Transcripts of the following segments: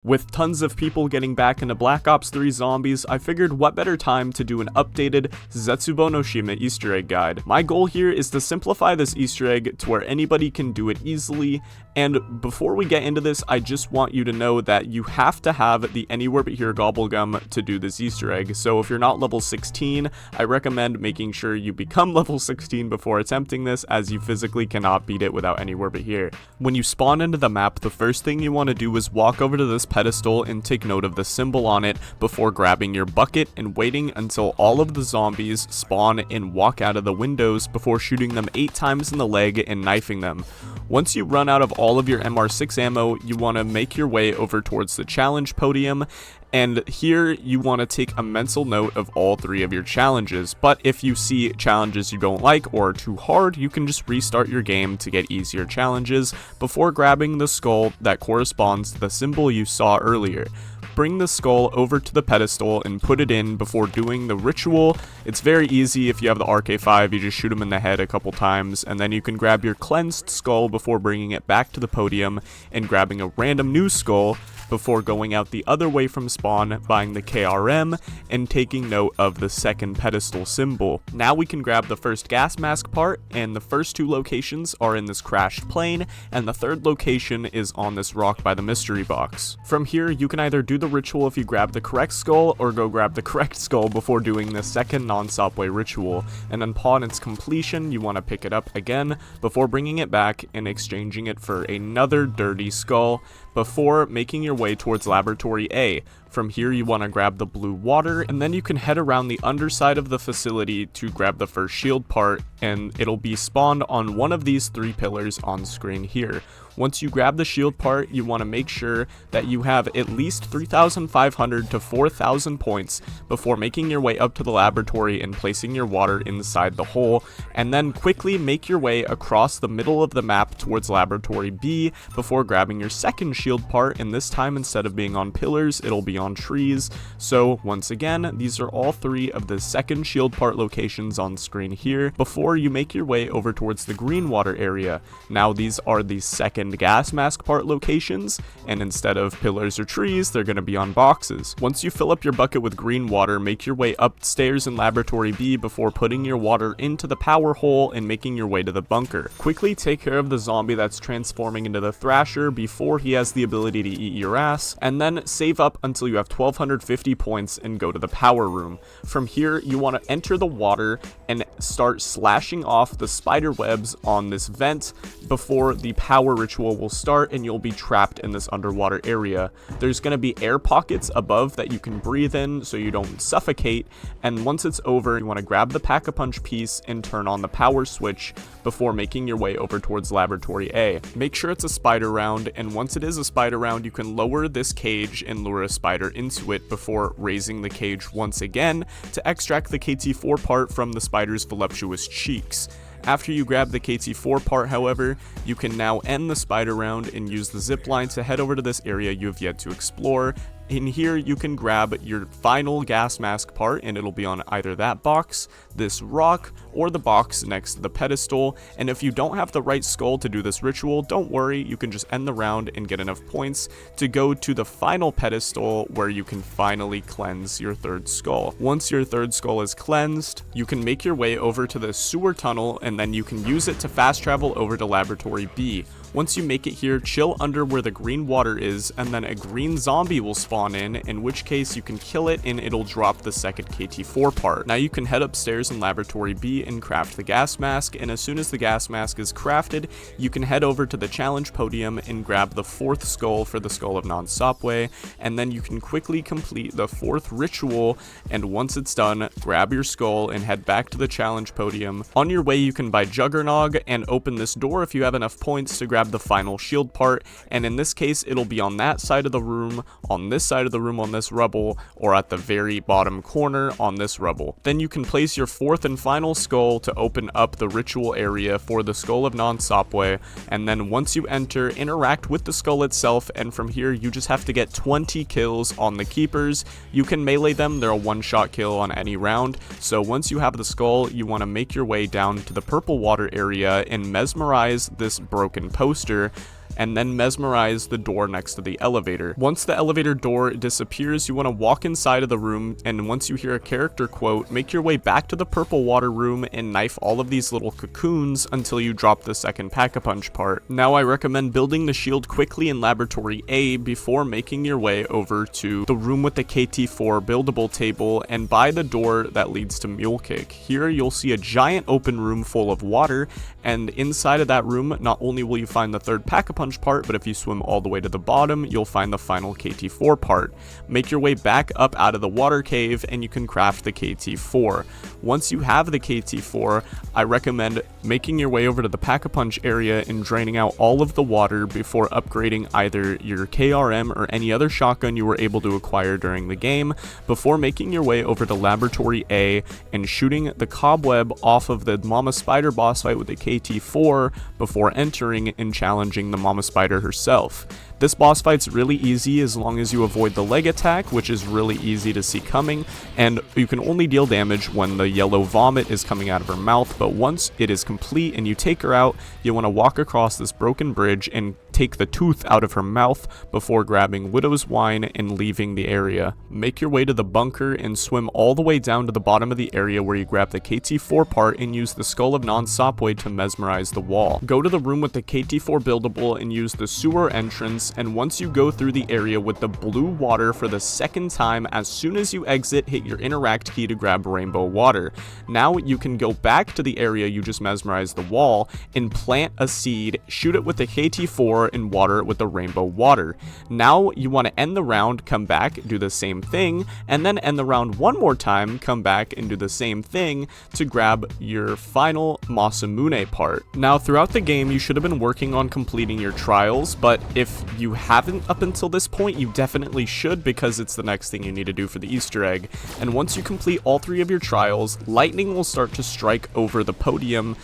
With tons of people getting back into Black Ops 3 Zombies, I figured what better time to do an updated Zetsubo no Shima Easter egg guide. My goal here is to simplify this Easter egg to where anybody can do it easily, and before we get into this, I just want you to know that you have to have the Anywhere But Here Gobblegum to do this Easter egg. So if you're not level 16, I recommend making sure you become level 16 before attempting this, as you physically cannot beat it without Anywhere But Here. When you spawn into the map, the first thing you want to do is walk over to this pedestal and take note of the symbol on it before grabbing your bucket and waiting until all of the zombies spawn and walk out of the windows before shooting them 8 times in the leg and knifing them. Once you run out of all of your MR6 ammo, you want to make your way over towards the challenge podium, and here you want to take a mental note of all 3 of your challenges. But if you see challenges you don't like or are too hard, you can just restart your game to get easier challenges before grabbing the skull that corresponds to the symbol you saw earlier. Bring the skull over to the pedestal and put it in before doing the ritual. It's very easy. If you have the RK5, you just shoot him in the head a couple times, and then you can grab your cleansed skull before bringing it back to the podium and grabbing a random new skull before going out the other way from spawn, buying the KRM, and taking note of the second pedestal symbol. Now we can grab the first gas mask part, and the first 2 locations are in this crashed plane, and the 3rd location is on this rock by the mystery box. From here, you can either do the ritual if you grab the correct skull, or go grab the correct skull before doing the second non-stop way ritual, and upon its completion, you want to pick it up again before bringing it back and exchanging it for another dirty skull before making your way towards Laboratory A. From here, you want to grab the blue water, and then you can head around the underside of the facility to grab the first shield part, and it'll be spawned on one of these 3 pillars on screen here. Once you grab the shield part, you want to make sure that you have at least 3,500 to 4,000 points before making your way up to the laboratory and placing your water inside the hole, and then quickly make your way across the middle of the map towards Laboratory B before grabbing your second shield part, and this time instead of being on pillars, it'll be on trees. So once again, these are all 3 of the second shield part locations on screen here before you make your way over towards the green water area. Now these are the second gas mask part locations, and instead of pillars or trees, they're going to be on boxes. Once you fill up your bucket with green water, make your way upstairs in Laboratory B before putting your water into the power hole and making your way to the bunker. Quickly take care of the zombie that's transforming into the Thrasher before he has the ability to eat your ass, and then save up until you have 1,250 points and go to the power room. From here, you want to enter the water and start slashing off the spider webs on this vent before the power ritual will start, and you'll be trapped in this underwater area. There's going to be air pockets above that you can breathe in so you don't suffocate, and once it's over, you want to grab the Pack-a-Punch piece and turn on the power switch before making your way over towards Laboratory A. Make sure it's a spider round, and once it is a spider round, you can lower this cage and lure a spider into it before raising the cage once again to extract the KT4 part from the spider's voluptuous cheeks. After you grab the KT4 part, however, you can now end the spider round and use the zip line to head over to this area you have yet to explore. In here, you can grab your final gas mask part, and it'll be on either that box, this rock, or the box next to the pedestal. And if you don't have the right skull to do this ritual, don't worry, you can just end the round and get enough points to go to the final pedestal where you can finally cleanse your 3rd skull. Once your 3rd skull is cleansed, you can make your way over to the sewer tunnel, and then you can use it to fast travel over to Laboratory B. Once you make it here, chill under where the green water is, and then a green zombie will spawn in which case you can kill it and it'll drop the second KT4 part. Now you can head upstairs in Laboratory B and craft the gas mask, and as soon as the gas mask is crafted, you can head over to the challenge podium and grab the 4th skull for the Skull of Non-Stop Way, and then you can quickly complete the 4th ritual, and once it's done, grab your skull and head back to the challenge podium. On your way, you can buy Juggernog and open this door if you have enough points to grab the final shield part, and in this case it'll be on that side of the room, on this side of the room on this rubble, or at the very bottom corner on this rubble. Then you can place your 4th and final skull to open up the ritual area for the Skull of Non-Stop Way, and then once you enter, interact with the skull itself, and from here you just have to get 20 kills on the keepers. You can melee them, they're a 1-shot kill on any round. So once you have the skull, you want to make your way down to the purple water area and mesmerize this broken poster, and then mesmerize the door next to the elevator. Once the elevator door disappears, you want to walk inside of the room, and once you hear a character quote, make your way back to the purple water room and knife all of these little cocoons until you drop the second Pack-a-Punch part. Now I recommend building the shield quickly in Laboratory A before making your way over to the room with the KT4 buildable table and by the door that leads to Mule Kick. Here you'll see a giant open room full of water, and inside of that room not only will you find the third Pack-a-Punch part, but if you swim all the way to the bottom, you'll find the final KT4 part. Make your way back up out of the water cave and you can craft the KT4. Once you have the KT4, I recommend making your way over to the Pack-a-Punch area and draining out all of the water before upgrading either your KRM or any other shotgun you were able to acquire during the game, before making your way over to Laboratory A and shooting the cobweb off of the Mama Spider boss fight with the KT4 before entering and challenging the Mama Spider herself. This boss fight's really easy as long as you avoid the leg attack, which is really easy to see coming, and you can only deal damage when the yellow vomit is coming out of her mouth, but once it is complete and you take her out, you want to walk across this broken bridge and take the tooth out of her mouth before grabbing Widow's Wine and leaving the area. Make your way to the bunker and swim all the way down to the bottom of the area where you grab the KT4 part and use the Skull of Non-Sopway to mesmerize the wall. Go to the room with the KT4 buildable and use the sewer entrance, and once you go through the area with the blue water for the second time, as soon as you exit, hit your interact key to grab rainbow water. Now you can go back to the area you just mesmerized the wall and plant a seed, shoot it with the KT4 and water it with the rainbow water. Now you want to end the round, come back, do the same thing, and then end the round one more time, come back and do the same thing to grab your final Masamune part. Now throughout the game you should have been working on completing your trials, but if you haven't up until this point, you definitely should, because it's the next thing you need to do for the Easter egg. And once you complete all 3 of your trials, lightning will start to strike over the podium,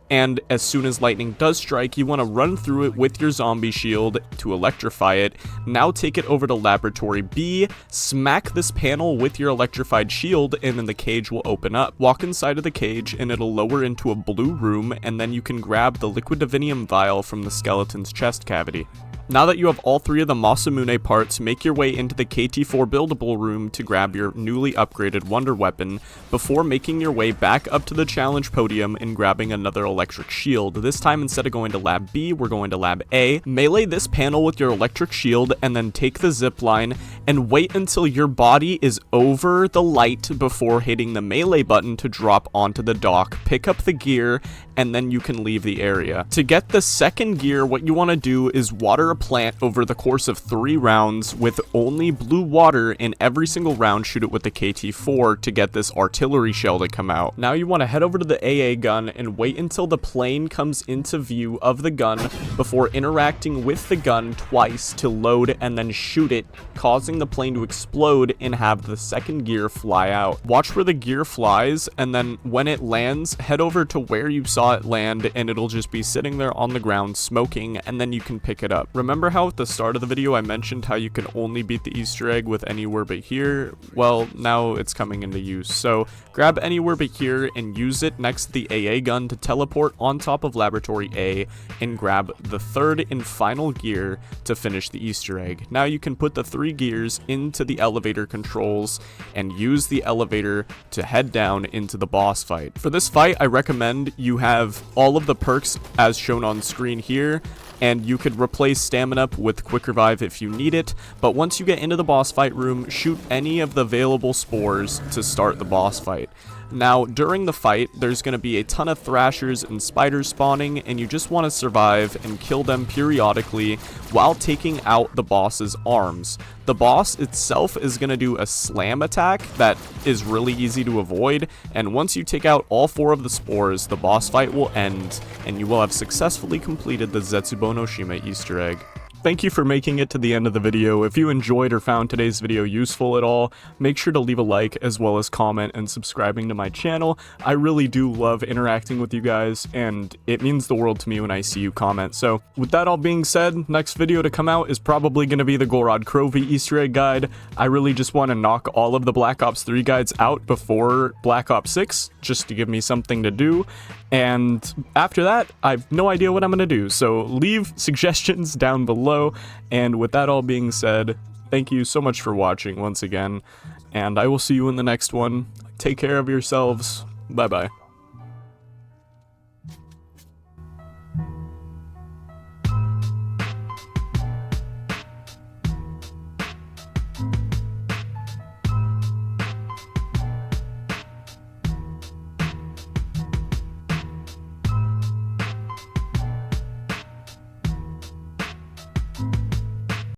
and as soon as lightning does strike, you want to run through it with your zombie shield to electrify it. Now take it over to Laboratory B, smack this panel with your electrified shield, and then the cage will open up. Walk inside of the cage and it'll lower into a blue room, and then you can grab the liquid divinium vial from the skeleton's chest cavity. Now that you have all 3 of the Masamune parts, make your way into the KT4 buildable room to grab your newly upgraded wonder weapon, before making your way back up to the challenge podium and grabbing another electric shield. This time, instead of going to Lab B, we're going to Lab A. Melee this panel with your electric shield and then take the zip line and wait until your body is over the light before hitting the melee button to drop onto the dock, pick up the gear, and then you can leave the area. To get the second gear, what you want to do is water a plant over the course of 3 rounds with only blue water. In every single round, shoot it with the KT4 to get this artillery shell to come out. Now you want to head over to the AA gun and wait until the plane comes into view of the gun before interacting with the gun twice to load and then shoot it, causing the plane to explode and have the second gear fly out. Watch where the gear flies, and then when it lands, head over to where you saw it land and it'll just be sitting there on the ground smoking, and then you can pick it up. Remember how at the start of the video I mentioned how you can only beat the Easter egg with Anywhere But Here? Well, now it's coming into use. So grab Anywhere But Here and use it next to the AA gun to teleport on top of Laboratory A and grab the third and final gear to finish the Easter egg. Now you can put the 3 gears into the elevator controls and use the elevator to head down into the boss fight. For this fight, I recommend you have all of the perks as shown on screen here, and you could replace stamina with quick revive if you need it, but once you get into the boss fight room, shoot any of the available spores to start the boss fight. Now, during the fight, there's going to be a ton of thrashers and spiders spawning, and you just want to survive and kill them periodically while taking out the boss's arms. The boss itself is going to do a slam attack that is really easy to avoid, and once you take out all 4 of the spores, the boss fight will end, and you will have successfully completed the Zetsubo no Shima Easter egg. thank you for making it to the end of the video. If you enjoyed or found today's video useful at all, make sure to leave a like as well as comment and subscribing to my channel. I really do love interacting with you guys, and it means the world to me when I see you comment. So with that all being said, next video to come out is probably going to be the Golrod Krovi Easter egg guide. I really just want to knock all of the Black Ops 3 guides out before Black Ops 6, just to give me something to do. And after that, I have no idea what I'm going to do, so leave suggestions down below. And with that all being said, thank you so much for watching once again, and I will see you in the next one. Take care of yourselves. Bye bye.